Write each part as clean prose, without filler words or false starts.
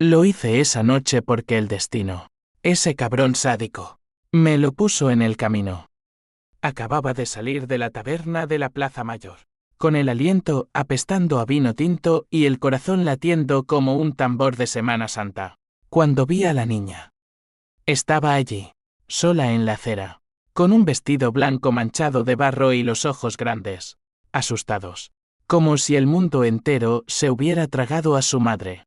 Lo hice esa noche porque el destino, ese cabrón sádico, me lo puso en el camino. Acababa de salir de la taberna de la Plaza Mayor, con el aliento apestando a vino tinto y el corazón latiendo como un tambor de Semana Santa, cuando vi a la niña. Estaba allí, sola en la acera, con un vestido blanco manchado de barro y los ojos grandes, asustados, como si el mundo entero se hubiera tragado a su madre.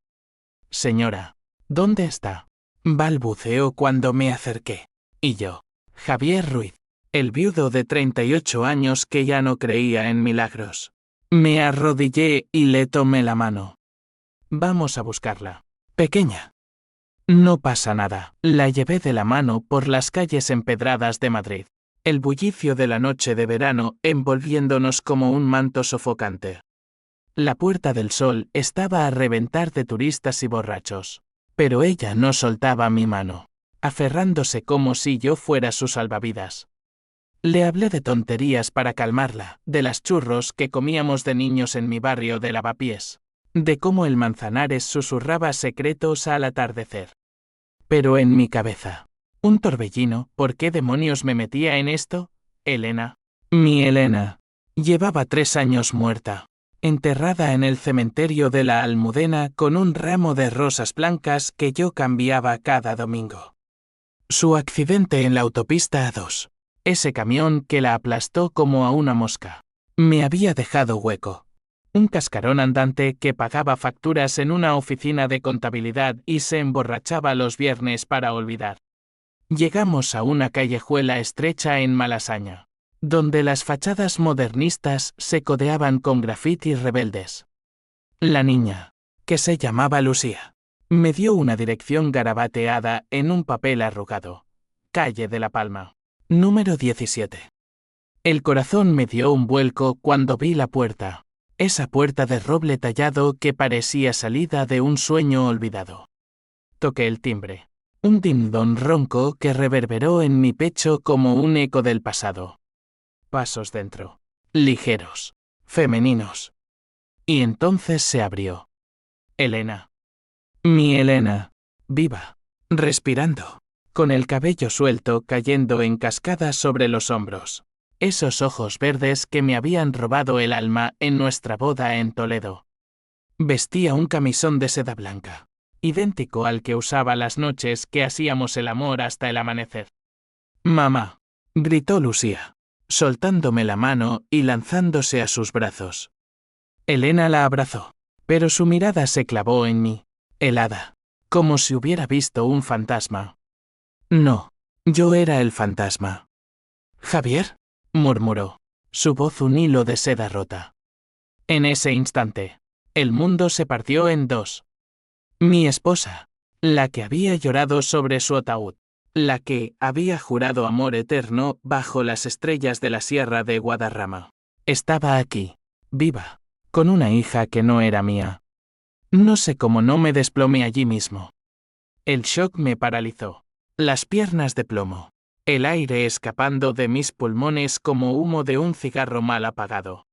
Señora, ¿dónde está? Balbuceó cuando me acerqué. Y yo, Javier Ruiz, el viudo de 38 años que ya no creía en milagros. Me arrodillé y le tomé la mano. Vamos a buscarla. Pequeña. No pasa nada. La llevé de la mano por las calles empedradas de Madrid. El bullicio de la noche de verano envolviéndonos como un manto sofocante. La Puerta del Sol estaba a reventar de turistas y borrachos. Pero ella no soltaba mi mano, aferrándose como si yo fuera su salvavidas. Le hablé de tonterías para calmarla, de las churros que comíamos de niños en mi barrio de Lavapiés, de cómo el Manzanares susurraba secretos al atardecer. Pero en mi cabeza, un torbellino, ¿por qué demonios me metía en esto? Elena. Mi Elena. Llevaba 3 años muerta, enterrada en el cementerio de la Almudena con un ramo de rosas blancas que yo cambiaba cada domingo. Su accidente en la autopista A2. Ese camión que la aplastó como a una mosca. Me había dejado hueco. Un cascarón andante que pagaba facturas en una oficina de contabilidad y se emborrachaba los viernes para olvidar. Llegamos a una callejuela estrecha en Malasaña, donde las fachadas modernistas se codeaban con grafitis rebeldes. La niña, que se llamaba Lucía, me dio una dirección garabateada en un papel arrugado. Calle de la Palma, número 17. El corazón me dio un vuelco cuando vi la puerta, esa puerta de roble tallado que parecía salida de un sueño olvidado. Toqué el timbre, un ding-dong ronco que reverberó en mi pecho como un eco del pasado. Pasos dentro, ligeros, femeninos. Y entonces se abrió. Elena. Mi Elena, viva, respirando, con el cabello suelto cayendo en cascadas sobre los hombros. Esos ojos verdes que me habían robado el alma en nuestra boda en Toledo. Vestía un camisón de seda blanca, idéntico al que usaba las noches que hacíamos el amor hasta el amanecer. Mamá, gritó Lucía, soltándome la mano y lanzándose a sus brazos. Elena la abrazó, pero su mirada se clavó en mí, helada, como si hubiera visto un fantasma. No, yo era el fantasma. Javier, murmuró, su voz un hilo de seda rota. En ese instante, el mundo se partió en dos. Mi esposa, la que había llorado sobre su ataúd, la que había jurado amor eterno bajo las estrellas de la sierra de Guadarrama, estaba aquí, viva, con una hija que no era mía. No sé cómo no me desplomé allí mismo. El shock me paralizó, las piernas de plomo, el aire escapando de mis pulmones como humo de un cigarro mal apagado.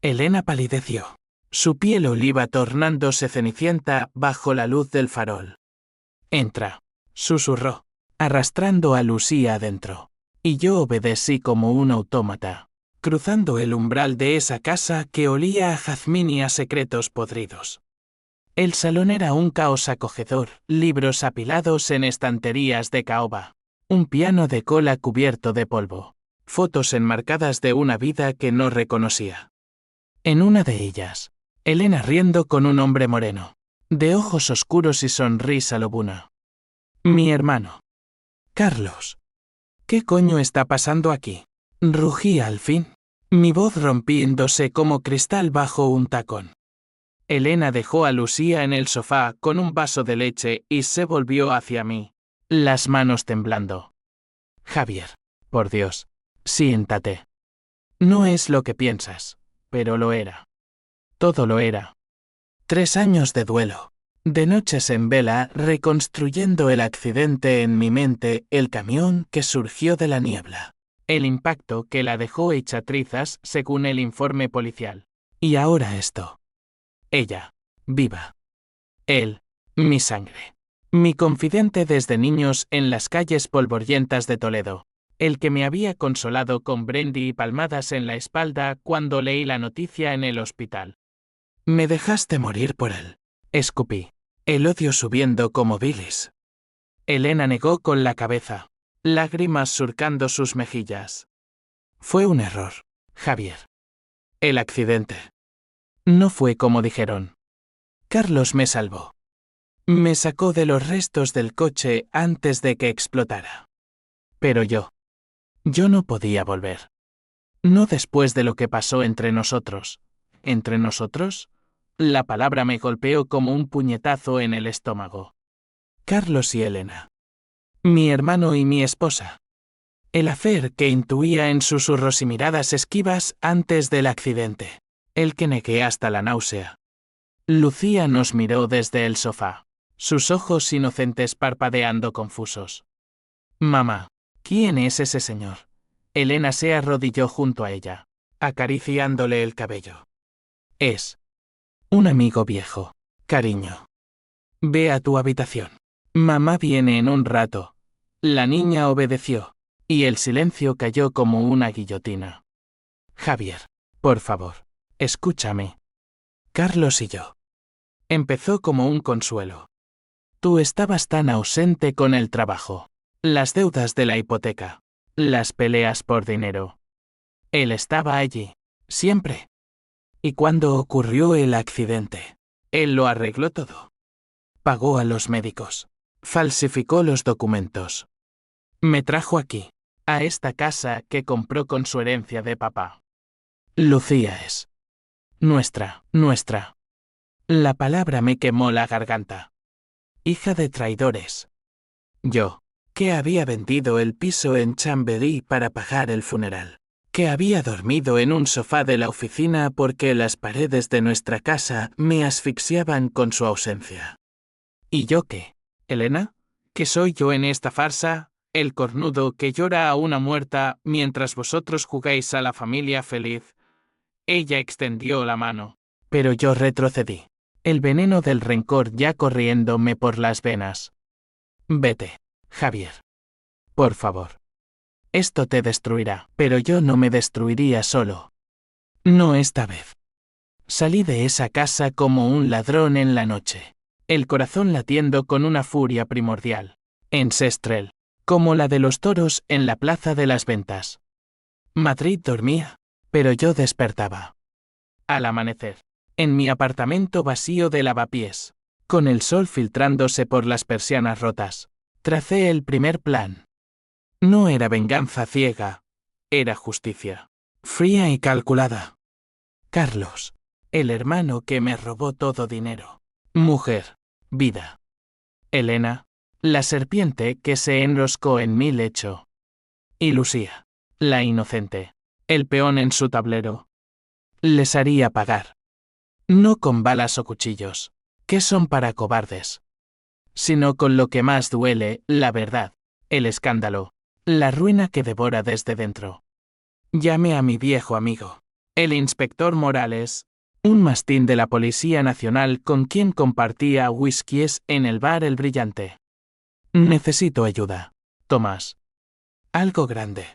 Elena palideció, su piel oliva tornándose cenicienta bajo la luz del farol. Entra, susurró, arrastrando a Lucía adentro, y yo obedecí como un autómata, cruzando el umbral de esa casa que olía a jazmín y a secretos podridos. El salón era un caos acogedor, libros apilados en estanterías de caoba, un piano de cola cubierto de polvo, fotos enmarcadas de una vida que no reconocía. En una de ellas, Elena riendo con un hombre moreno, de ojos oscuros y sonrisa lobuna. Mi hermano. Carlos. ¿Qué coño está pasando aquí? Rugí al fin, mi voz rompiéndose como cristal bajo un tacón. Elena dejó a Lucía en el sofá con un vaso de leche y se volvió hacia mí, las manos temblando. Javier, por Dios, siéntate. No es lo que piensas, pero lo era. Todo lo era. 3 años de duelo, de noches en vela reconstruyendo el accidente en mi mente, el camión que surgió de la niebla, el impacto que la dejó hecha trizas según el informe policial. Y ahora esto. Ella, viva. Él, Mi sangre. Mi confidente desde niños en las calles polvorientas de Toledo. El que me había consolado con brandy y palmadas en la espalda cuando leí la noticia en el hospital. Me dejaste morir por él. Escupí. El odio subiendo como bilis. Elena negó con la cabeza, lágrimas surcando sus mejillas. Fue un error, Javier. El accidente. No fue como dijeron. Carlos me salvó. Me sacó de los restos del coche antes de que explotara. Pero yo no podía volver. No después de lo que pasó entre nosotros. ¿Entre nosotros? La palabra me golpeó como un puñetazo en el estómago. Carlos y Elena. Mi hermano y mi esposa. El hacer que intuía en susurros y miradas esquivas antes del accidente. El que negué hasta la náusea. Lucía nos miró desde el sofá, sus ojos inocentes parpadeando confusos. Mamá, ¿quién es ese señor? Elena se arrodilló junto a ella, acariciándole el cabello. Es un amigo viejo, cariño. Ve a tu habitación. Mamá viene en un rato. La niña obedeció, y el silencio cayó como una guillotina. Javier, por favor, escúchame. Carlos y yo. Empezó como un consuelo. Tú estabas tan ausente con el trabajo, las deudas de la hipoteca, las peleas por dinero. Él estaba allí, siempre. Y cuando ocurrió el accidente, él lo arregló todo. Pagó a los médicos, falsificó los documentos. Me trajo aquí, a esta casa que compró con su herencia de papá. Lucía es nuestra. La palabra me quemó la garganta. Hija de traidores. Yo, que había vendido el piso en Chamberí para pagar el funeral. Que había dormido en un sofá de la oficina porque las paredes de nuestra casa me asfixiaban con su ausencia. ¿Y yo qué? ¿Elena? ¿Qué soy yo en esta farsa? El cornudo que llora a una muerta mientras vosotros jugáis a la familia feliz. Ella extendió la mano, pero yo retrocedí. El veneno del rencor ya corriéndome por las venas. Vete, Javier. Por favor. Esto te destruirá, pero yo no me destruiría solo. No esta vez. Salí de esa casa como un ladrón en la noche, el corazón latiendo con una furia primordial, ancestral, como la de los toros en la plaza de las ventas. Madrid dormía, pero yo despertaba. Al amanecer, en mi apartamento vacío de lavapiés, con el sol filtrándose por las persianas rotas, tracé el primer plan. No era venganza ciega, era justicia, fría y calculada. Carlos, el hermano que me robó todo dinero. Mujer, vida. Elena, la serpiente que se enroscó en mi lecho. Y Lucía, la inocente, el peón en su tablero. Les haría pagar. No con balas o cuchillos, que son para cobardes, sino con lo que más duele, la verdad, el escándalo, la ruina que devora desde dentro. Llamé a mi viejo amigo, el inspector Morales, un mastín de la Policía Nacional con quien compartía whiskies en el bar El Brillante. Necesito ayuda, Tomás. Algo grande.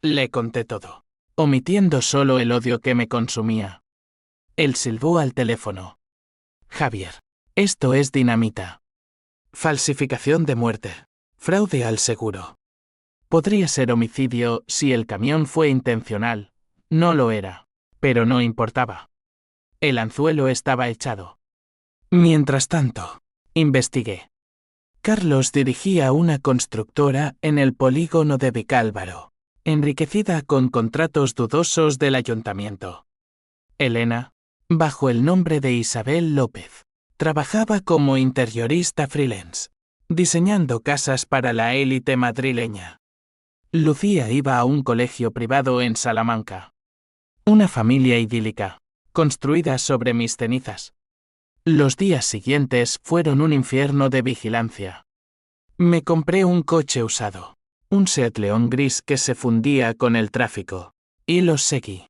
Le conté todo, omitiendo solo el odio que me consumía. Él silbó al teléfono. Javier, esto es dinamita. Falsificación de muerte. Fraude al seguro. Podría ser homicidio si el camión fue intencional. No lo era, pero no importaba. El anzuelo estaba echado. Mientras tanto, investigué. Carlos dirigía una constructora en el polígono de Vicálvaro, enriquecida con contratos dudosos del ayuntamiento. Elena, bajo el nombre de Isabel López, trabajaba como interiorista freelance, diseñando casas para la élite madrileña. Lucía iba a un colegio privado en Salamanca. Una familia idílica, construida sobre mis cenizas. Los días siguientes fueron un infierno de vigilancia. Me compré un coche usado, un Seat León gris que se fundía con el tráfico, y los seguí.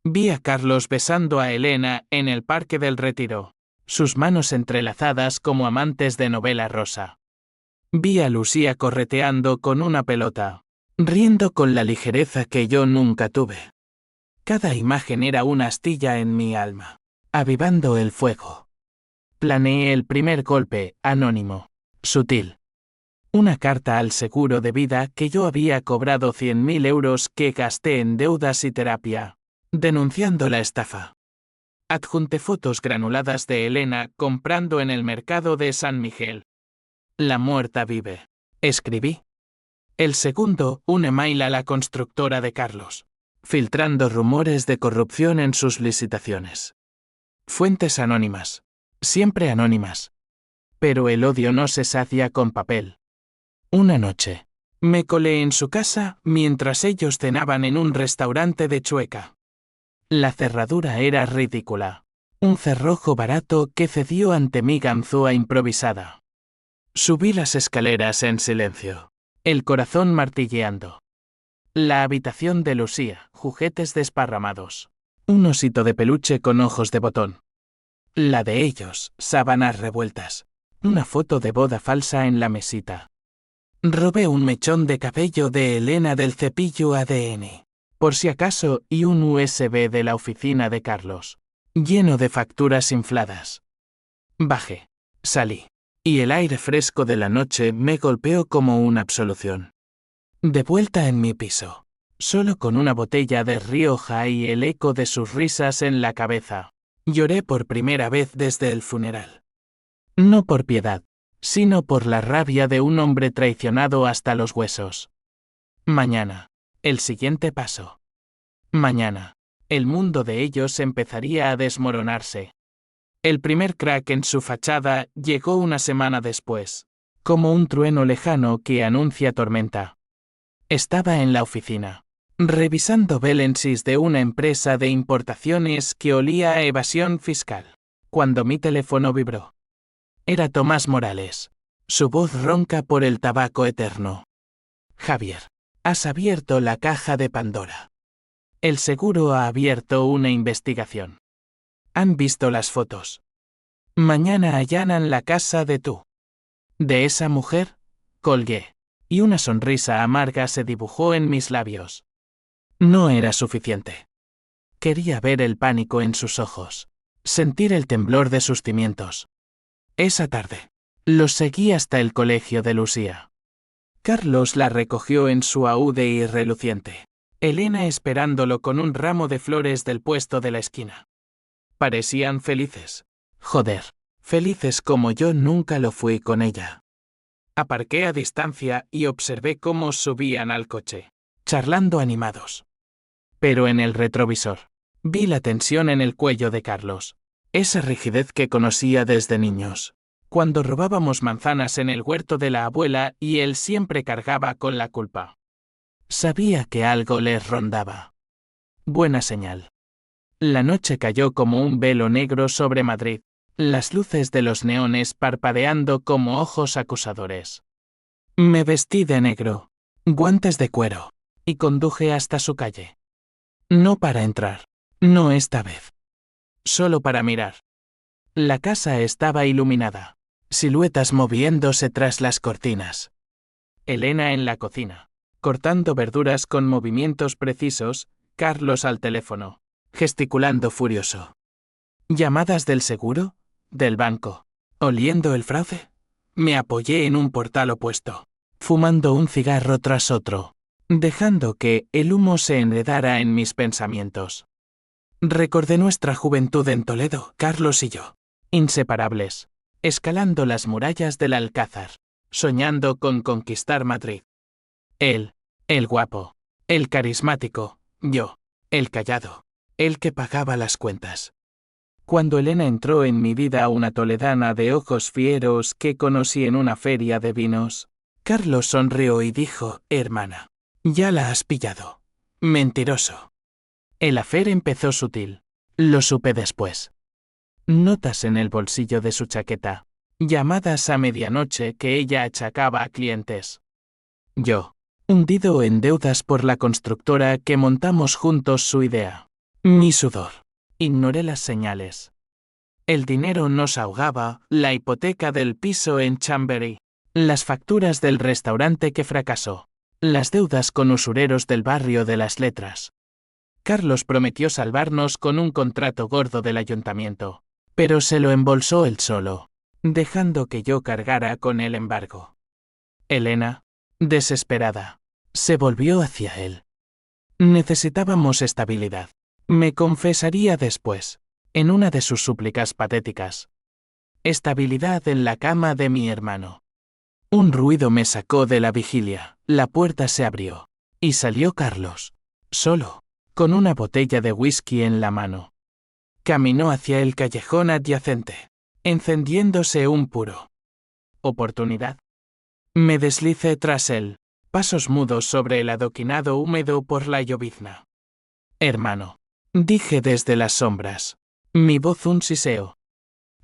Vi a Carlos besando a Elena en el Parque del Retiro, sus manos entrelazadas como amantes de novela rosa. Vi a Lucía correteando con una pelota, riendo con la ligereza que yo nunca tuve. Cada imagen era una astilla en mi alma, avivando el fuego. Planeé el primer golpe, anónimo, sutil. Una carta al seguro de vida que yo había cobrado 100.000 euros que gasté en deudas y terapia, denunciando la estafa. Adjunté fotos granuladas de Elena comprando en el mercado de San Miguel. La muerta vive. Escribí. El segundo, un email a la constructora de Carlos, filtrando rumores de corrupción en sus licitaciones. Fuentes anónimas. Siempre anónimas. Pero el odio no se sacia con papel. Una noche, me colé en su casa mientras ellos cenaban en un restaurante de Chueca. La cerradura era ridícula. Un cerrojo barato que cedió ante mi ganzúa improvisada. Subí las escaleras en silencio, el corazón martilleando. La habitación de Lucía, juguetes desparramados. Un osito de peluche con ojos de botón. La de ellos, sábanas revueltas. Una foto de boda falsa en la mesita. Robé un mechón de cabello de Elena del cepillo ADN, por si acaso, y un USB de la oficina de Carlos, lleno de facturas infladas. Bajé, salí, y el aire fresco de la noche me golpeó como una absolución. De vuelta en mi piso, solo con una botella de Rioja y el eco de sus risas en la cabeza, lloré por primera vez desde el funeral. No por piedad, sino por la rabia de un hombre traicionado hasta los huesos. Mañana, el siguiente paso. Mañana, el mundo de ellos empezaría a desmoronarse. El primer crack en su fachada llegó una semana después, como un trueno lejano que anuncia tormenta. Estaba en la oficina, revisando balances de una empresa de importaciones que olía a evasión fiscal, cuando mi teléfono vibró. Era Tomás Morales, su voz ronca por el tabaco eterno. Javier, has abierto la caja de Pandora. El seguro ha abierto una investigación. Han visto las fotos. Mañana allanan la casa de esa mujer, colgué, y una sonrisa amarga se dibujó en mis labios. No era suficiente. Quería ver el pánico en sus ojos, sentir el temblor de sus cimientos. Esa tarde, los seguí hasta el colegio de Lucía. Carlos la recogió en su Audi y reluciente, Elena esperándolo con un ramo de flores del puesto de la esquina. Parecían felices. Joder, felices como yo nunca lo fui con ella. Aparqué a distancia y observé cómo subían al coche, charlando animados. Pero en el retrovisor, vi la tensión en el cuello de Carlos. Esa rigidez que conocía desde niños, cuando robábamos manzanas en el huerto de la abuela y él siempre cargaba con la culpa. Sabía que algo les rondaba. Buena señal. La noche cayó como un velo negro sobre Madrid, las luces de los neones parpadeando como ojos acusadores. Me vestí de negro, guantes de cuero, y conduje hasta su calle. No para entrar, no esta vez. Solo para mirar. La casa estaba iluminada, siluetas moviéndose tras las cortinas. Elena en la cocina, cortando verduras con movimientos precisos, Carlos al teléfono, gesticulando furioso. ¿Llamadas del seguro? ¿Del banco? ¿Oliendo el fraude? Me apoyé en un portal opuesto, fumando un cigarro tras otro, dejando que el humo se enredara en mis pensamientos. Recordé nuestra juventud en Toledo, Carlos y yo, inseparables, escalando las murallas del Alcázar, soñando con conquistar Madrid. Él, el guapo, el carismático, yo, el callado, el que pagaba las cuentas. Cuando Elena entró en mi vida, una toledana de ojos fieros que conocí en una feria de vinos, Carlos sonrió y dijo: hermana, ya la has pillado. Mentiroso. El affair empezó sutil. Lo supe después. Notas en el bolsillo de su chaqueta. Llamadas a medianoche que ella achacaba a clientes. Yo, hundido en deudas por la constructora que montamos juntos su idea. Mi sudor. Ignoré las señales. El dinero nos ahogaba, la hipoteca del piso en Chambery, las facturas del restaurante que fracasó, las deudas con usureros del barrio de las Letras. Carlos prometió salvarnos con un contrato gordo del ayuntamiento, pero se lo embolsó él solo, dejando que yo cargara con el embargo. Elena, desesperada, se volvió hacia él. Necesitábamos estabilidad. Me confesaría después, en una de sus súplicas patéticas. Estabilidad en la cama de mi hermano. Un ruido me sacó de la vigilia, la puerta se abrió, y salió Carlos, solo, con una botella de whisky en la mano. Caminó hacia el callejón adyacente, encendiéndose un puro. ¿Oportunidad? Me deslicé tras él, pasos mudos sobre el adoquinado húmedo por la llovizna. Hermano, dije desde las sombras, mi voz un siseo.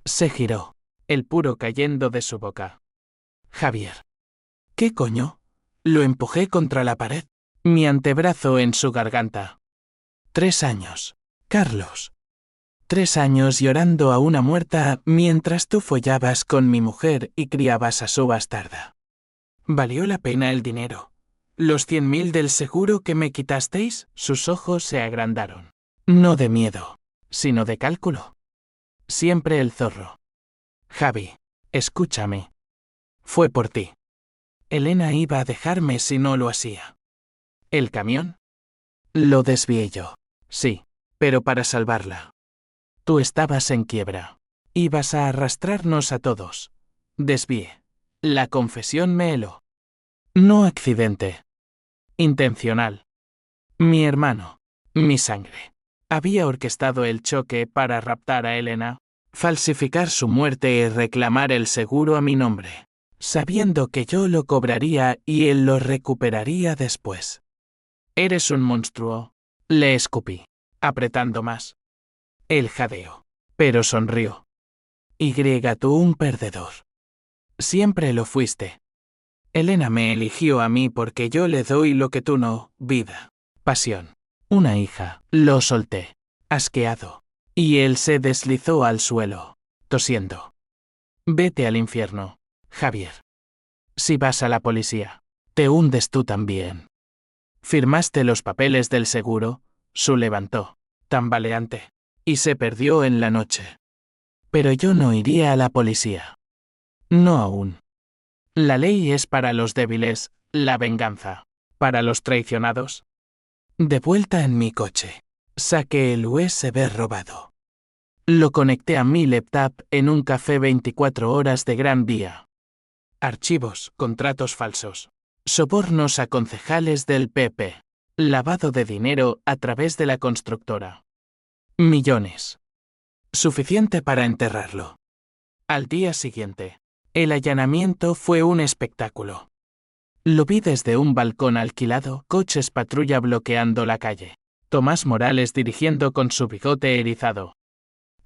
Se giró, el puro cayendo de su boca. Javier. ¿Qué coño? Lo empujé contra la pared, mi antebrazo en su garganta. 3 años, Carlos. 3 años llorando a una muerta mientras tú follabas con mi mujer y criabas a su bastarda. ¿Valió la pena el dinero? ¿Los 100.000 del seguro que me quitasteis? Sus ojos se agrandaron. No de miedo, sino de cálculo. Siempre el zorro. Javi, escúchame. Fue por ti. Elena iba a dejarme si no lo hacía. ¿El camión? Lo desvié yo. Sí, pero para salvarla. Tú estabas en quiebra. Ibas a arrastrarnos a todos. Desvié. La confesión me heló. No accidente. Intencional. Mi hermano, mi sangre, había orquestado el choque para raptar a Elena, falsificar su muerte y reclamar el seguro a mi nombre, sabiendo que yo lo cobraría y él lo recuperaría después. Eres un monstruo, le escupí, apretando más. Él jadeó, pero sonrió. Tú un perdedor. Siempre lo fuiste. Elena me eligió a mí porque yo le doy lo que tú no, vida, pasión. Una hija. Lo solté, asqueado. Y él se deslizó al suelo, tosiendo. Vete al infierno, Javier. Si vas a la policía, te hundes tú también. Firmaste los papeles del seguro, su levantó, tambaleante, y se perdió en la noche. Pero yo no iría a la policía. No aún. La ley es para los débiles, la venganza. Para los traicionados. De vuelta en mi coche, saqué el USB robado. Lo conecté a mi laptop en un café 24 horas de Gran Vía. Archivos, contratos falsos, sobornos a concejales del PP, lavado de dinero a través de la constructora. Millones. Suficiente para enterrarlo. Al día siguiente, el allanamiento fue un espectáculo. Lo vi desde un balcón alquilado, coches patrulla bloqueando la calle. Tomás Morales dirigiendo con su bigote erizado.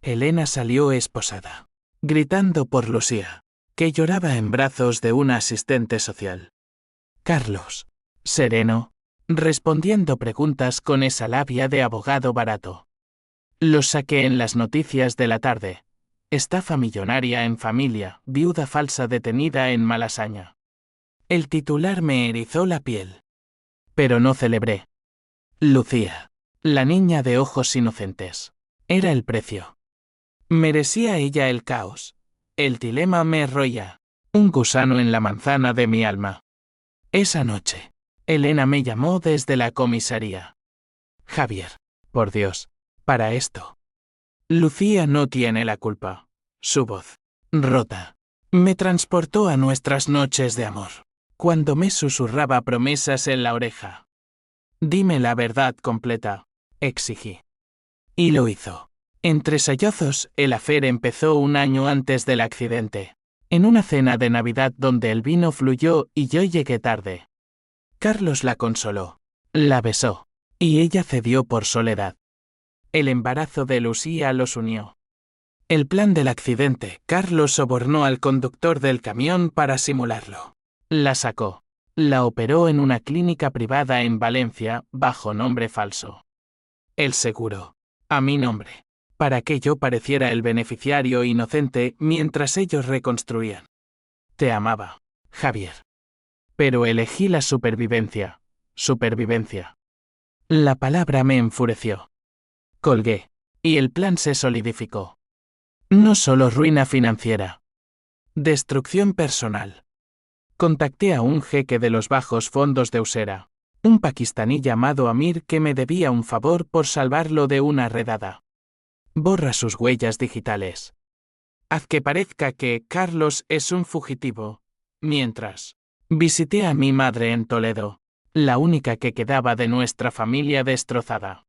Elena salió esposada, gritando por Lucía, que lloraba en brazos de una asistente social. Carlos, sereno, respondiendo preguntas con esa labia de abogado barato. Los saqué en las noticias de la tarde. Estafa millonaria en familia, viuda falsa detenida en Malasaña. El titular me erizó la piel. Pero no celebré. Lucía, la niña de ojos inocentes, era el precio. Merecía ella el caos. El dilema me roía. Un gusano en la manzana de mi alma. Esa noche, Elena me llamó desde la comisaría. Javier, por Dios, para esto. Lucía no tiene la culpa. Su voz, rota, me transportó a nuestras noches de amor, cuando me susurraba promesas en la oreja. Dime la verdad completa, exigí. Y lo hizo. Entre sollozos, el affair empezó un año antes del accidente, en una cena de Navidad donde el vino fluyó y yo llegué tarde. Carlos la consoló, la besó, y ella cedió por soledad. El embarazo de Lucía los unió. El plan del accidente, Carlos sobornó al conductor del camión para simularlo. La sacó. La operó en una clínica privada en Valencia, bajo nombre falso. El seguro, a mi nombre, para que yo pareciera el beneficiario inocente mientras ellos reconstruían. Te amaba, Javier. Pero elegí la supervivencia. Supervivencia. La palabra me enfureció. Colgué, y el plan se solidificó. No solo ruina financiera. Destrucción personal. Contacté a un jeque de los bajos fondos de Usera, un pakistaní llamado Amir que me debía un favor por salvarlo de una redada. Borra sus huellas digitales. Haz que parezca que Carlos es un fugitivo. Mientras, visité a mi madre en Toledo, la única que quedaba de nuestra familia destrozada.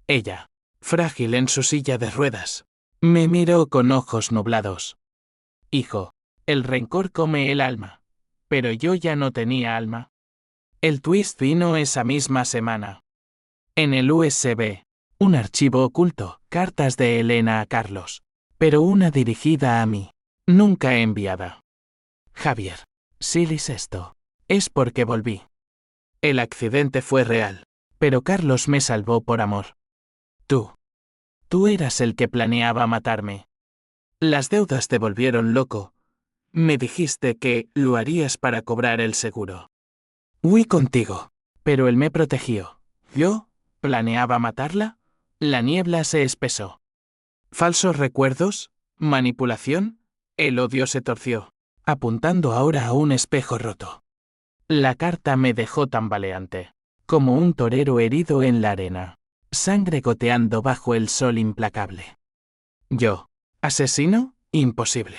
Ella, frágil en su silla de ruedas, me miró con ojos nublados. Hijo, el rencor come el alma. Pero yo ya no tenía alma. El twist vino esa misma semana. En el USB, un archivo oculto, cartas de Elena a Carlos, pero una dirigida a mí, nunca enviada. Javier, si lees esto, es porque volví. El accidente fue real, pero Carlos me salvó por amor. Tú eras el que planeaba matarme. Las deudas te volvieron loco. Me dijiste que lo harías para cobrar el seguro. Huí contigo, pero él me protegió. ¿Yo? ¿Planeaba matarla? La niebla se espesó. ¿Falsos recuerdos? ¿Manipulación? El odio se torció, apuntando ahora a un espejo roto. La carta me dejó tambaleante, como un torero herido en la arena, sangre goteando bajo el sol implacable. Yo, ¿asesino? Imposible.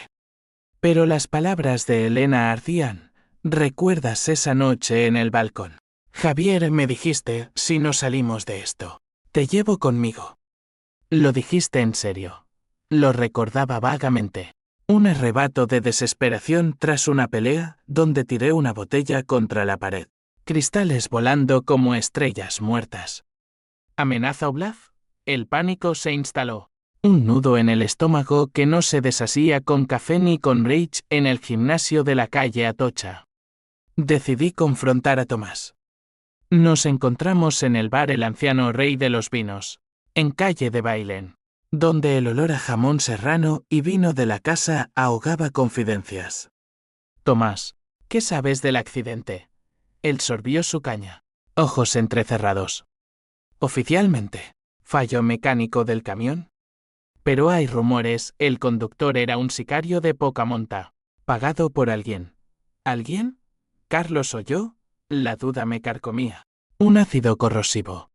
Pero las palabras de Elena ardían. ¿Recuerdas esa noche en el balcón? Javier, me dijiste, si no salimos de esto, te llevo conmigo. Lo dijiste en serio. Lo recordaba vagamente. Un arrebato de desesperación tras una pelea donde tiré una botella contra la pared. Cristales volando como estrellas muertas. ¿Amenaza o bluff? El pánico se instaló. Un nudo en el estómago que no se deshacía con café ni con rage en el gimnasio de la calle Atocha. Decidí confrontar a Tomás. Nos encontramos en el bar El Anciano Rey de los Vinos, en calle de Bailén, donde el olor a jamón serrano y vino de la casa ahogaba confidencias. Tomás, ¿qué sabes del accidente? Él sorbió su caña, ojos entrecerrados. Oficialmente, fallo mecánico del camión. Pero hay rumores, el conductor era un sicario de poca monta, pagado por alguien. ¿Alguien? ¿Carlos o yo? La duda me carcomía. Un ácido corrosivo.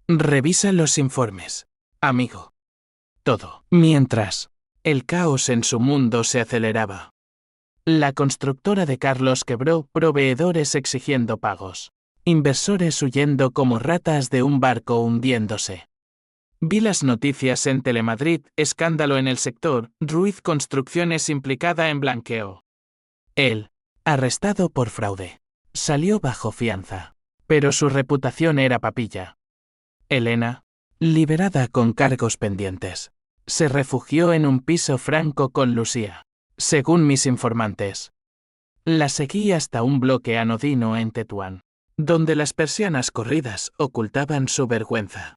Revisa los informes, amigo. Todo. Mientras, el caos en su mundo se aceleraba. La constructora de Carlos quebró, proveedores exigiendo pagos, inversores huyendo como ratas de un barco hundiéndose. Vi las noticias en Telemadrid, escándalo en el sector, Ruiz Construcciones implicada en blanqueo. Él, arrestado por fraude, salió bajo fianza, pero su reputación era papilla. Elena, liberada con cargos pendientes, se refugió en un piso franco con Lucía, según mis informantes. La seguí hasta un bloque anodino en Tetuán, donde las persianas corridas ocultaban su vergüenza.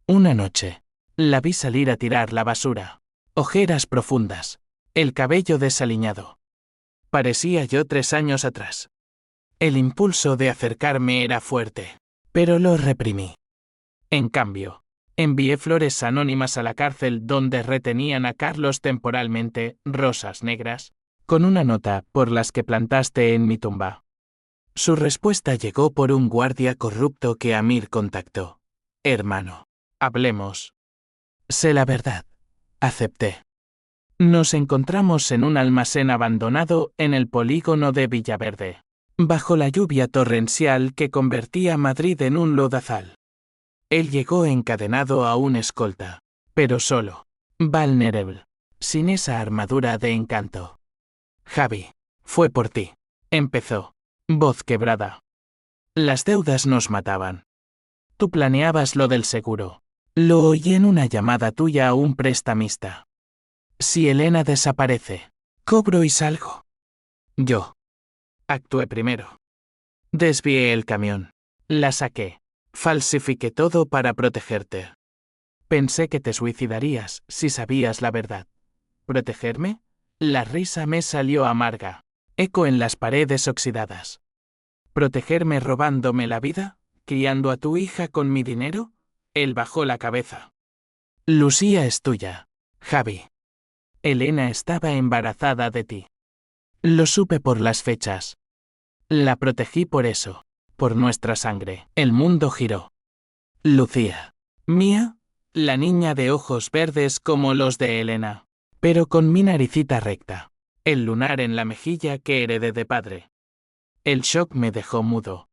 Una noche, la vi salir a tirar la basura. Ojeras profundas, el cabello desaliñado. Parecía yo 3 años atrás. El impulso de acercarme era fuerte, pero lo reprimí. En cambio, envié flores anónimas a la cárcel donde retenían a Carlos temporalmente, rosas negras, con una nota por las que plantaste en mi tumba. Su respuesta llegó por un guardia corrupto que Amir contactó. Hermano. Hablemos. Sé la verdad. Acepté. Nos encontramos en un almacén abandonado en el polígono de Villaverde, bajo la lluvia torrencial que convertía Madrid en un lodazal. Él llegó encadenado a un escolta, pero solo, vulnerable, sin esa armadura de encanto. Javi, fue por ti. Empezó, voz quebrada. Las deudas nos mataban. Tú planeabas lo del seguro. Lo oí en una llamada tuya a un prestamista. Si Elena desaparece, cobro y salgo. Yo. Actué primero. Desvié el camión. La saqué. Falsifiqué todo para protegerte. Pensé que te suicidarías si sabías la verdad. ¿Protegerme? La risa me salió amarga. Eco en las paredes oxidadas. ¿Protegerme robándome la vida? ¿Criando a tu hija con mi dinero? Él bajó la cabeza. Lucía es tuya, Javi. Elena estaba embarazada de ti. Lo supe por las fechas. La protegí por eso, por nuestra sangre. El mundo giró. Lucía. Mía, la niña de ojos verdes como los de Elena, pero con mi naricita recta. El lunar en la mejilla que heredé de padre. El shock me dejó mudo.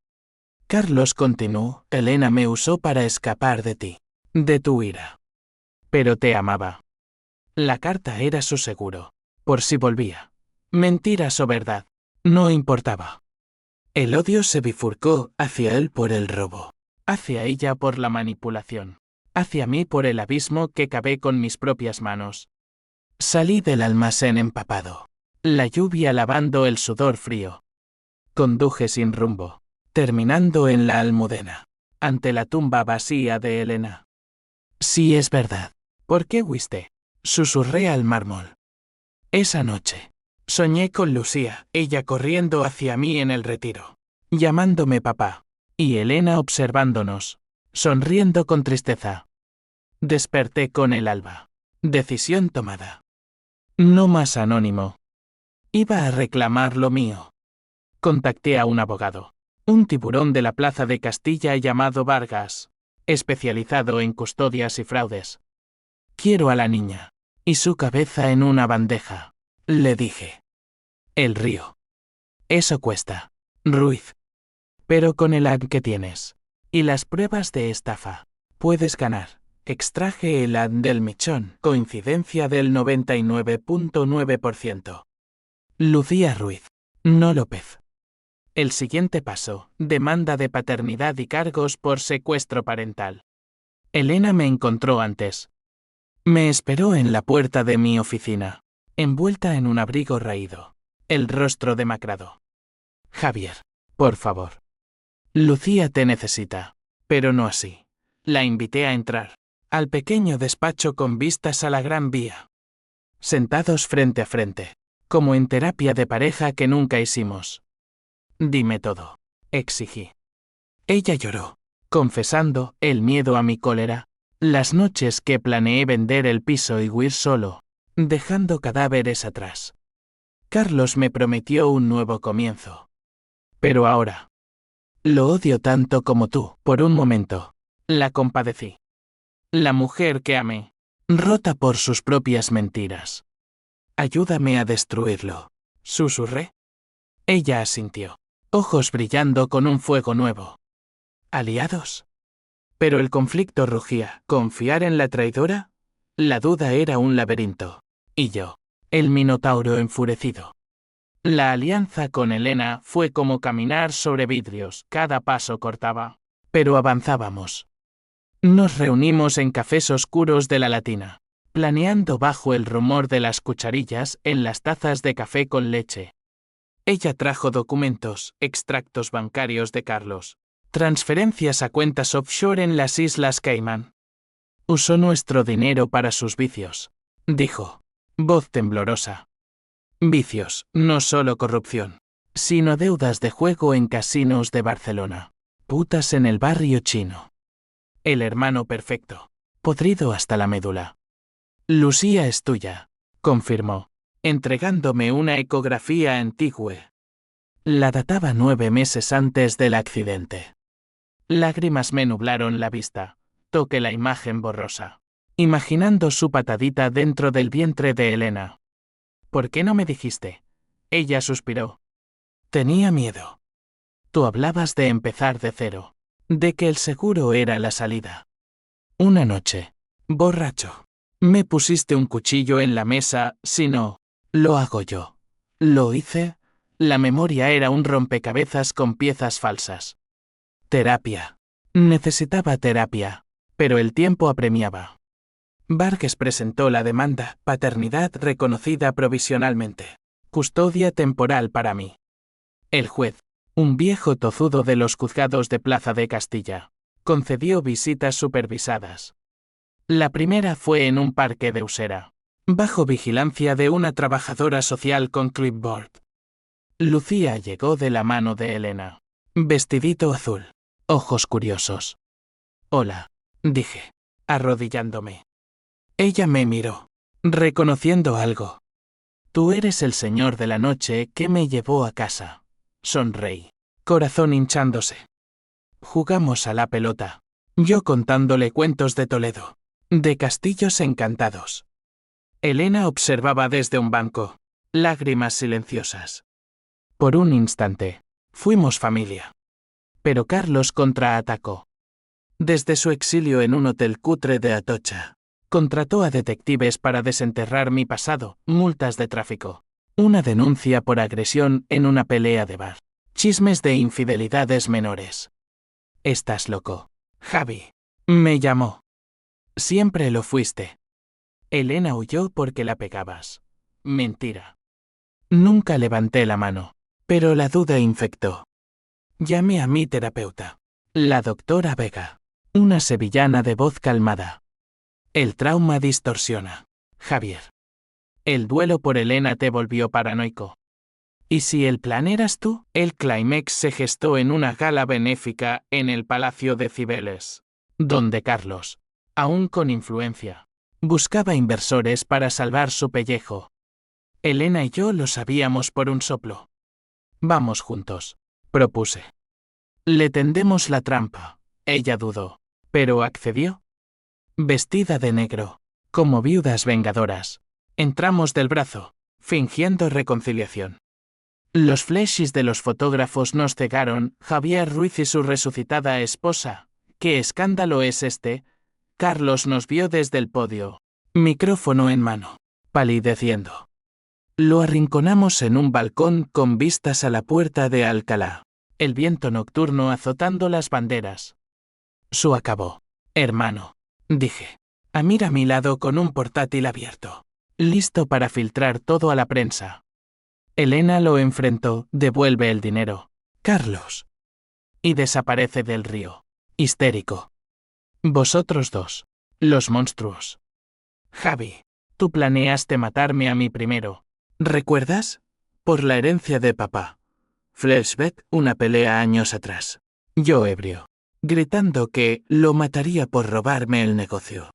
Carlos continuó, Elena me usó para escapar de ti, de tu ira. Pero te amaba. La carta era su seguro, por si volvía. Mentiras o verdad, no importaba. El odio se bifurcó hacia él por el robo, hacia ella por la manipulación, hacia mí por el abismo que cavé con mis propias manos. Salí del almacén empapado, la lluvia lavando el sudor frío. Conduje sin rumbo, terminando en la Almudena, ante la tumba vacía de Elena. Sí es verdad. ¿Por qué huiste? Susurré al mármol. Esa noche, soñé con Lucía, ella corriendo hacia mí en el retiro, llamándome papá, y Elena observándonos, sonriendo con tristeza. Desperté con el alba. Decisión tomada. No más anónimo. Iba a reclamar lo mío. Contacté a un abogado, un tiburón de la Plaza de Castilla llamado Vargas, especializado en custodias y fraudes. Quiero a la niña, y su cabeza en una bandeja, le dije. El río. Eso cuesta, Ruiz. Pero con el ad que tienes, y las pruebas de estafa, puedes ganar. Extraje el ad del Michón, coincidencia del 99.9%. Lucía Ruiz, no López. El siguiente paso, demanda de paternidad y cargos por secuestro parental. Elena me encontró antes. Me esperó en la puerta de mi oficina, envuelta en un abrigo raído, el rostro demacrado. Javier, por favor. Lucía te necesita, pero no así. La invité a entrar, al pequeño despacho con vistas a la Gran Vía. Sentados frente a frente, como en terapia de pareja que nunca hicimos. Dime todo, exigí. Ella lloró, confesando el miedo a mi cólera, las noches que planeé vender el piso y huir solo, dejando cadáveres atrás. Carlos me prometió un nuevo comienzo. Pero ahora, lo odio tanto como tú. Por un momento, la compadecí. La mujer que amé, rota por sus propias mentiras. Ayúdame a destruirlo, susurré. Ella asintió, ojos brillando con un fuego nuevo. ¿Aliados? Pero el conflicto rugía. ¿Confiar en la traidora? La duda era un laberinto. Y yo, el minotauro enfurecido. La alianza con Elena fue como caminar sobre vidrios, cada paso cortaba. Pero avanzábamos. Nos reunimos en cafés oscuros de la Latina, planeando bajo el rumor de las cucharillas en las tazas de café con leche. Ella trajo documentos, extractos bancarios de Carlos, transferencias a cuentas offshore en las Islas Caimán. Usó nuestro dinero para sus vicios, dijo, voz temblorosa. Vicios, no solo corrupción, sino deudas de juego en casinos de Barcelona, putas en el barrio chino. El hermano perfecto, podrido hasta la médula. Lucía es tuya, confirmó, entregándome una ecografía antigua. La databa 9 meses antes del accidente. Lágrimas me nublaron la vista. Toqué la imagen borrosa, imaginando su patadita dentro del vientre de Elena. ¿Por qué no me dijiste? Ella suspiró. Tenía miedo. Tú hablabas de empezar de cero, de que el seguro era la salida. Una noche, borracho, me pusiste un cuchillo en la mesa, si no, lo hago yo. Lo hice. La memoria era un rompecabezas con piezas falsas. Terapia. Necesitaba terapia, pero el tiempo apremiaba. Vargas presentó la demanda, paternidad reconocida provisionalmente, custodia temporal para mí. El juez, un viejo tozudo de los juzgados de Plaza de Castilla, concedió visitas supervisadas. La primera fue en un parque de Usera, bajo vigilancia de una trabajadora social con clipboard. Lucía llegó de la mano de Elena. Vestidito azul. Ojos curiosos. Hola, dije, arrodillándome. Ella me miró, reconociendo algo. Tú eres el señor de la noche que me llevó a casa. Sonreí, corazón hinchándose. Jugamos a la pelota. Yo contándole cuentos de Toledo, de castillos encantados. Elena observaba desde un banco, lágrimas silenciosas. Por un instante, fuimos familia. Pero Carlos contraatacó. Desde su exilio en un hotel cutre de Atocha, contrató a detectives para desenterrar mi pasado, multas de tráfico, una denuncia por agresión en una pelea de bar, chismes de infidelidades menores. Estás loco, Javi. Me llamó. Siempre lo fuiste. Elena huyó porque la pegabas. Mentira. Nunca levanté la mano, pero la duda infectó. Llamé a mi terapeuta, la doctora Vega, una sevillana de voz calmada. El trauma distorsiona, Javier. El duelo por Elena te volvió paranoico. ¿Y si el plan eras tú? El clímax se gestó en una gala benéfica en el Palacio de Cibeles, donde Carlos, aún con influencia, buscaba inversores para salvar su pellejo. Elena y yo lo sabíamos por un soplo. Vamos juntos, propuse. Le tendemos la trampa. Ella dudó, pero accedió. Vestida de negro, como viudas vengadoras, entramos del brazo, fingiendo reconciliación. Los flashes de los fotógrafos nos cegaron, Javier Ruiz y su resucitada esposa. ¿Qué escándalo es este? Carlos nos vio desde el podio, micrófono en mano, palideciendo. Lo arrinconamos en un balcón con vistas a la puerta de Alcalá, el viento nocturno azotando las banderas. Su acabó, hermano, dije. Amir a mi lado con un portátil abierto, listo para filtrar todo a la prensa. Elena lo enfrentó, devuelve el dinero, Carlos. Y desaparece del río, histérico. Vosotros dos, los monstruos. Javi, tú planeaste matarme a mí primero. ¿Recuerdas? Por la herencia de papá. Flashback, una pelea años atrás. Yo ebrio, gritando que lo mataría por robarme el negocio.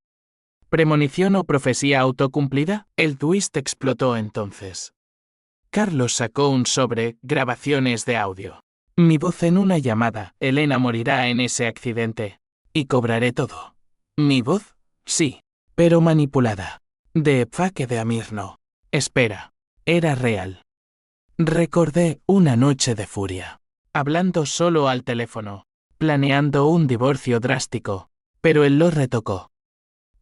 ¿Premonición o profecía autocumplida? El twist explotó entonces. Carlos sacó un sobre, grabaciones de audio. Mi voz en una llamada, Elena morirá en ese accidente. Y cobraré todo. ¿Mi voz? Sí, pero manipulada. De Faque de Amir no. Espera, era real. Recordé una noche de furia. Hablando solo al teléfono, planeando un divorcio drástico, pero él lo retocó.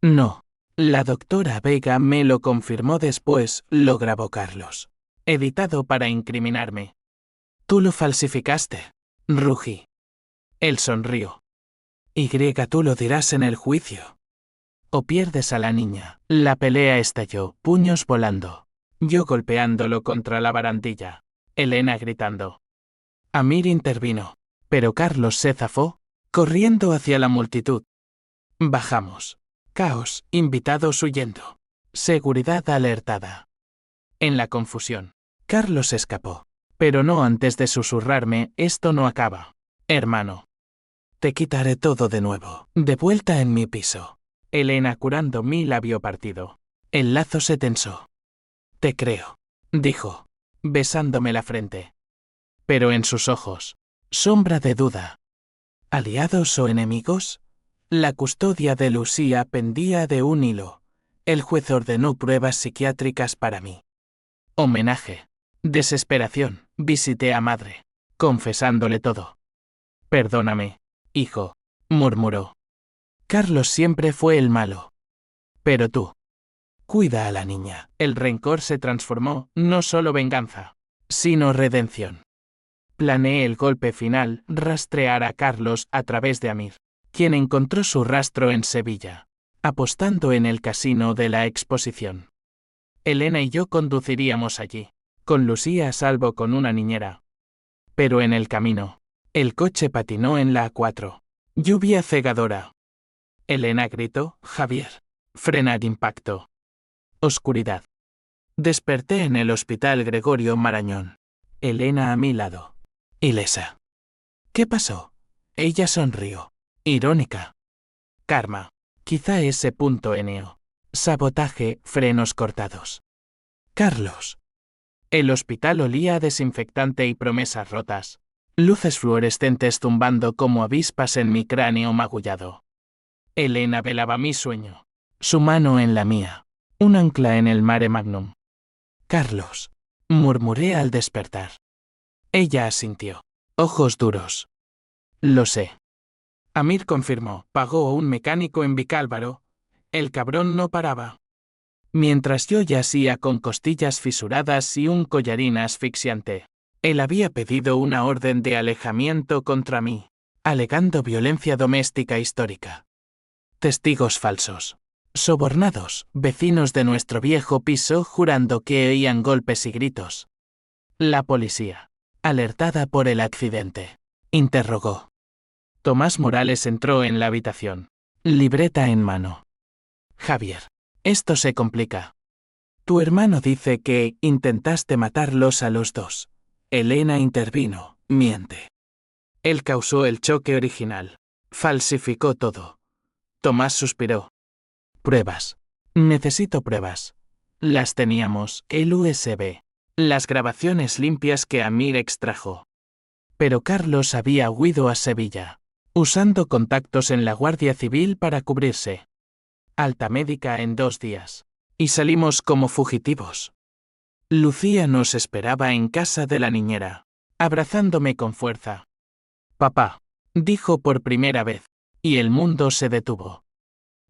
No, la doctora Vega me lo confirmó después, lo grabó Carlos. Editado para incriminarme. Tú lo falsificaste, rugí. Él sonrió. Tú lo dirás en el juicio. O pierdes a la niña. La pelea estalló, puños volando. Yo golpeándolo contra la barandilla. Elena gritando. Amir intervino, pero Carlos se zafó, corriendo hacia la multitud. Bajamos. Caos, invitados huyendo. Seguridad alertada. En la confusión, Carlos escapó, pero no antes de susurrarme, esto no acaba, hermano. Te quitaré todo de nuevo, de vuelta en mi piso. Elena curando mi labio partido. El lazo se tensó. Te creo, dijo, besándome la frente. Pero en sus ojos, sombra de duda. ¿Aliados o enemigos? La custodia de Lucía pendía de un hilo. El juez ordenó pruebas psiquiátricas para mí. Homenaje. Desesperación. Visité a madre, confesándole todo. Perdóname, hijo, murmuró. Carlos siempre fue el malo. Pero tú. Cuida a la niña. El rencor se transformó, no solo venganza, sino redención. Planeé el golpe final, rastrear a Carlos a través de Amir, quien encontró su rastro en Sevilla, apostando en el casino de la Exposición. Elena y yo conduciríamos allí, con Lucía a salvo con una niñera. Pero en el camino, el coche patinó en la A4. Lluvia cegadora. Elena gritó, Javier. Frenar impacto. Oscuridad. Desperté en el hospital Gregorio Marañón. Elena a mi lado. Ilesa. ¿Qué pasó? Ella sonrió. Irónica. Karma. Quizá ese punto Eneo. Sabotaje, frenos cortados. Carlos. El hospital olía a desinfectante y promesas rotas. Luces fluorescentes zumbando como avispas en mi cráneo magullado. Elena velaba mi sueño. Su mano en la mía. Un ancla en el mare magnum. Carlos. Murmuré al despertar. Ella asintió. Ojos duros. Lo sé. Amir confirmó. Pagó a un mecánico en Vicálvaro. El cabrón no paraba. Mientras yo yacía con costillas fisuradas y un collarín asfixiante. Él había pedido una orden de alejamiento contra mí, alegando violencia doméstica histórica. Testigos falsos. Sobornados, vecinos de nuestro viejo piso jurando que oían golpes y gritos. La policía, alertada por el accidente, interrogó. Tomás Morales entró en la habitación, libreta en mano. Javier, esto se complica. Tu hermano dice que intentaste matarlos a los dos. Elena intervino, miente. Él causó el choque original. Falsificó todo. Tomás suspiró. Pruebas. Necesito pruebas. Las teníamos, el USB. Las grabaciones limpias que Amir extrajo. Pero Carlos había huido a Sevilla, usando contactos en la Guardia Civil para cubrirse. Alta médica en 2 días. Y salimos como fugitivos. Lucía nos esperaba en casa de la niñera, abrazándome con fuerza. Papá, dijo por primera vez, y el mundo se detuvo.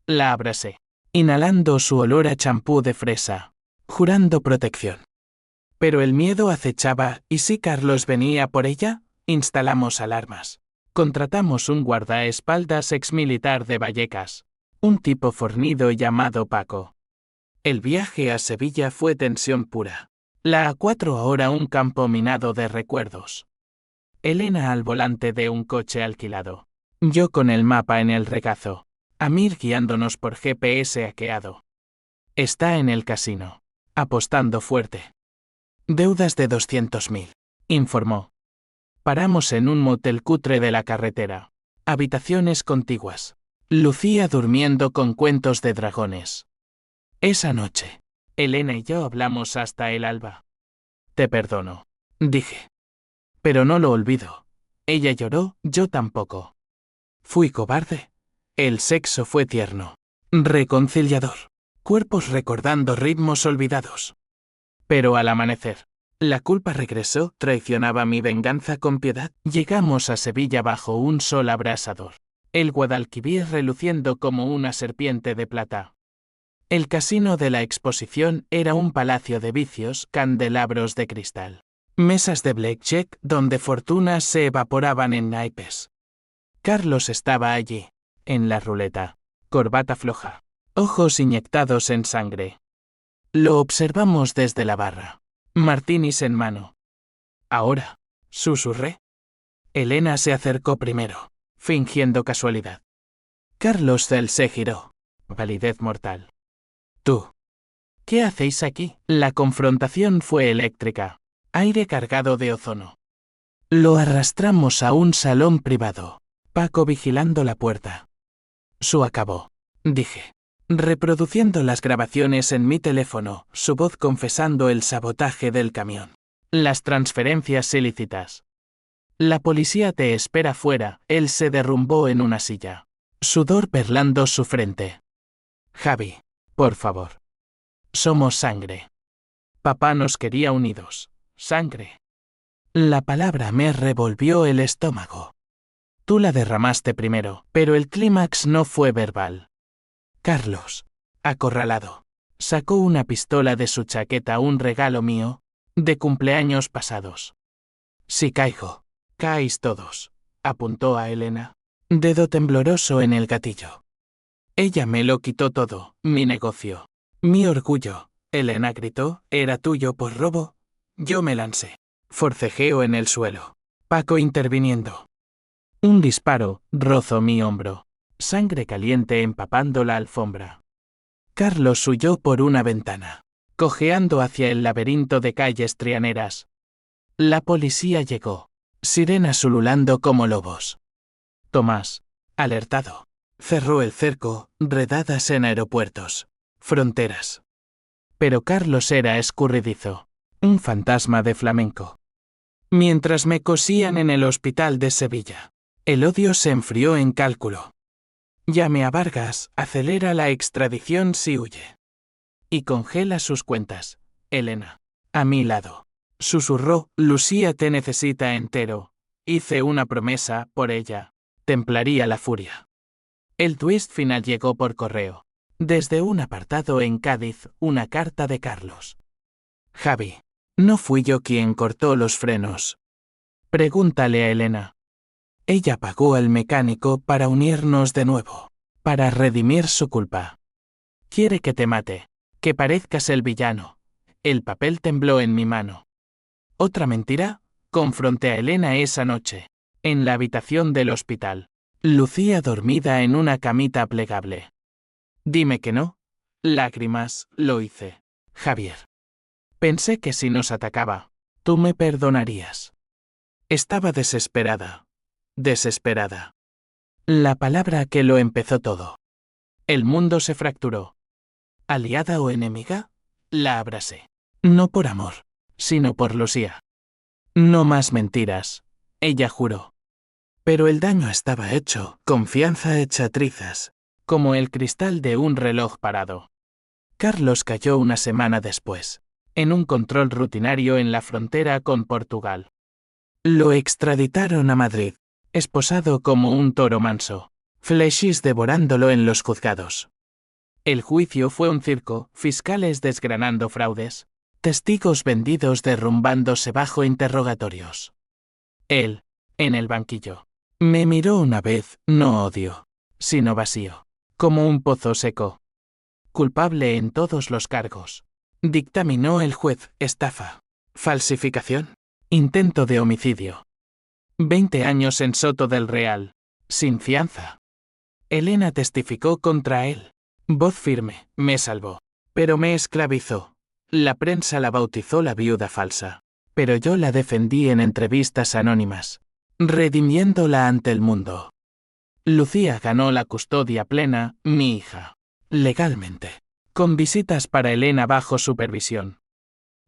La abracé, inhalando su olor a champú de fresa, jurando protección. Pero el miedo acechaba, y si Carlos venía por ella, instalamos alarmas. Contratamos un guardaespaldas exmilitar de Vallecas, un tipo fornido llamado Paco. El viaje a Sevilla fue tensión pura. La A4 ahora un campo minado de recuerdos. Elena al volante de un coche alquilado. Yo con el mapa en el regazo. Amir guiándonos por GPS hackeado. Está en el casino. Apostando fuerte. Deudas de 200.000, informó. Paramos en un motel cutre de la carretera. Habitaciones contiguas. Lucía durmiendo con cuentos de dragones. Esa noche, Elena y yo hablamos hasta el alba. Te perdono, dije. Pero no lo olvido. Ella lloró, yo tampoco. Fui cobarde. El sexo fue tierno. Reconciliador. Cuerpos recordando ritmos olvidados. Pero al amanecer, la culpa regresó, traicionaba mi venganza con piedad. Llegamos a Sevilla bajo un sol abrasador. El Guadalquivir reluciendo como una serpiente de plata. El casino de la exposición era un palacio de vicios, candelabros de cristal. Mesas de blackjack donde fortunas se evaporaban en naipes. Carlos estaba allí, en la ruleta, corbata floja, ojos inyectados en sangre. Lo observamos desde la barra, martinis en mano. Ahora, susurré. Elena se acercó primero, fingiendo casualidad. Carlos Cel se giró, palidez mortal. Tú. ¿Qué hacéis aquí? La confrontación fue eléctrica. Aire cargado de ozono. Lo arrastramos a un salón privado. Paco vigilando la puerta. Su acabó, dije. Reproduciendo las grabaciones en mi teléfono, su voz confesando el sabotaje del camión. Las transferencias ilícitas. La policía te espera fuera. Él se derrumbó en una silla. Sudor perlando su frente. Javi. Por favor. Somos sangre. Papá nos quería unidos. Sangre. La palabra me revolvió el estómago. Tú la derramaste primero, pero el clímax no fue verbal. Carlos, acorralado, sacó una pistola de su chaqueta, un regalo mío, de cumpleaños pasados. Si caigo, caéis todos, apuntó a Elena, dedo tembloroso en el gatillo. Ella me lo quitó todo, mi negocio. Mi orgullo, Elena gritó, era tuyo por robo. Yo me lancé. Forcejeo en el suelo. Paco interviniendo. Un disparo rozó mi hombro. Sangre caliente empapando la alfombra. Carlos huyó por una ventana, cojeando hacia el laberinto de calles trianeras. La policía llegó, sirenas ululando como lobos. Tomás, alertado, cerró el cerco, redadas en aeropuertos, fronteras. Pero Carlos era escurridizo, un fantasma de flamenco. Mientras me cosían en el hospital de Sevilla, el odio se enfrió en cálculo. Llame a Vargas, acelera la extradición si huye. Y congela sus cuentas, Elena. A mi lado. Susurró, Lucía te necesita entero. Hice una promesa, por ella. Templaría la furia. El twist final llegó por correo. Desde un apartado en Cádiz, una carta de Carlos. Javi. No fui yo quien cortó los frenos. Pregúntale a Elena. Ella pagó al mecánico para unirnos de nuevo, para redimir su culpa. Quiere que te mate, que parezcas el villano. El papel tembló en mi mano. Otra mentira, confronté a Elena esa noche, en la habitación del hospital. Lucía dormida en una camita plegable. Dime que no. Lágrimas, lo hice. Javier. Pensé que si nos atacaba, tú me perdonarías. Estaba desesperada. Desesperada. La palabra que lo empezó todo. El mundo se fracturó. ¿Aliada o enemiga? La abracé. No por amor, sino por Lucía. No más mentiras, ella juró. Pero el daño estaba hecho, confianza hecha trizas, como el cristal de un reloj parado. Carlos cayó una semana después, en un control rutinario en la frontera con Portugal. Lo extraditaron a Madrid, esposado como un toro manso, Flechis devorándolo en los juzgados. El juicio fue un circo, fiscales desgranando fraudes, testigos vendidos derrumbándose bajo interrogatorios. Él, en el banquillo, me miró una vez, no odio, sino vacío, como un pozo seco. Culpable en todos los cargos. Dictaminó el juez, estafa, falsificación, intento de homicidio. 20 años en Soto del Real, sin fianza. Elena testificó contra él. Voz firme, me salvó. Pero me esclavizó. La prensa la bautizó la viuda falsa. Pero yo la defendí en entrevistas anónimas, redimiéndola ante el mundo. Lucía ganó la custodia plena, mi hija. Legalmente. Con visitas para Elena bajo supervisión.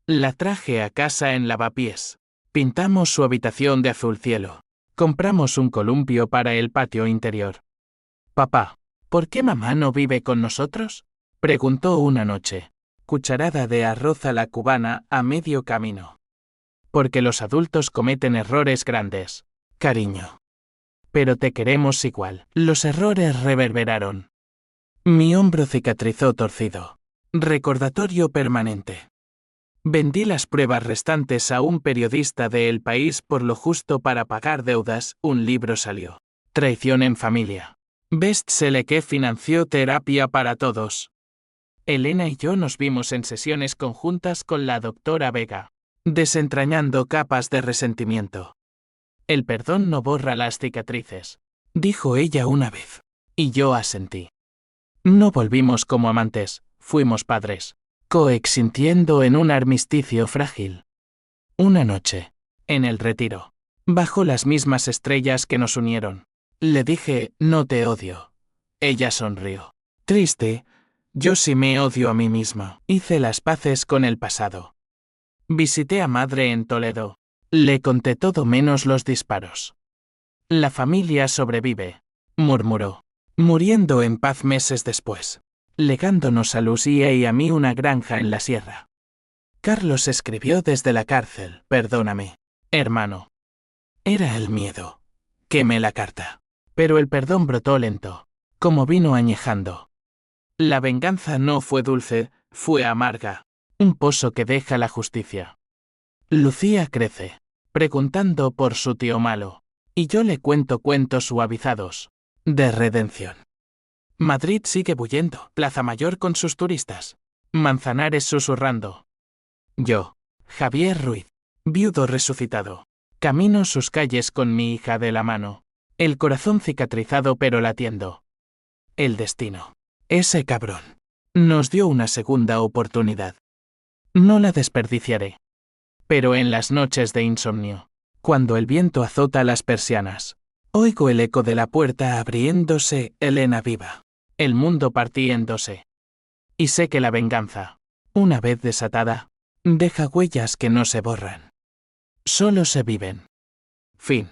La traje a casa en lavapiés. Pintamos su habitación de azul cielo. Compramos un columpio para el patio interior. Papá, ¿por qué mamá no vive con nosotros? Preguntó una noche. Cucharada de arroz a la cubana a medio camino. Porque los adultos cometen errores grandes, cariño. Pero te queremos igual. Los errores reverberaron. Mi hombro cicatrizó torcido. Recordatorio permanente. Vendí las pruebas restantes a un periodista de El País por lo justo para pagar deudas, un libro salió. Traición en familia. Bestseller que financió terapia para todos. Elena y yo nos vimos en sesiones conjuntas con la doctora Vega, desentrañando capas de resentimiento. El perdón no borra las cicatrices, dijo ella una vez, y yo asentí. No volvimos como amantes, fuimos padres, coexistiendo en un armisticio frágil. Una noche, en el retiro, bajo las mismas estrellas que nos unieron, le dije, no te odio. Ella sonrió. Triste, yo sí me odio a mí misma. Hice las paces con el pasado. Visité a madre en Toledo. Le conté todo menos los disparos. La familia sobrevive, murmuró, muriendo en paz meses después, legándonos a Lucía y a mí una granja en la sierra. Carlos escribió desde la cárcel, perdóname, hermano. Era el miedo. Quemé la carta. Pero el perdón brotó lento, como vino añejando. La venganza no fue dulce, fue amarga, un pozo que deja la justicia. Lucía crece, preguntando por su tío malo, y yo le cuento cuentos suavizados, de redención. Madrid sigue bullendo, Plaza Mayor con sus turistas, Manzanares susurrando. Yo, Javier Ruiz, viudo resucitado, camino sus calles con mi hija de la mano, el corazón cicatrizado pero latiendo. El destino. Ese cabrón. Nos dio una segunda oportunidad. No la desperdiciaré. Pero en las noches de insomnio, cuando el viento azota las persianas, oigo el eco de la puerta abriéndose, Elena viva, el mundo partiéndose. Y sé que la venganza, una vez desatada, deja huellas que no se borran. Solo se viven. Fin.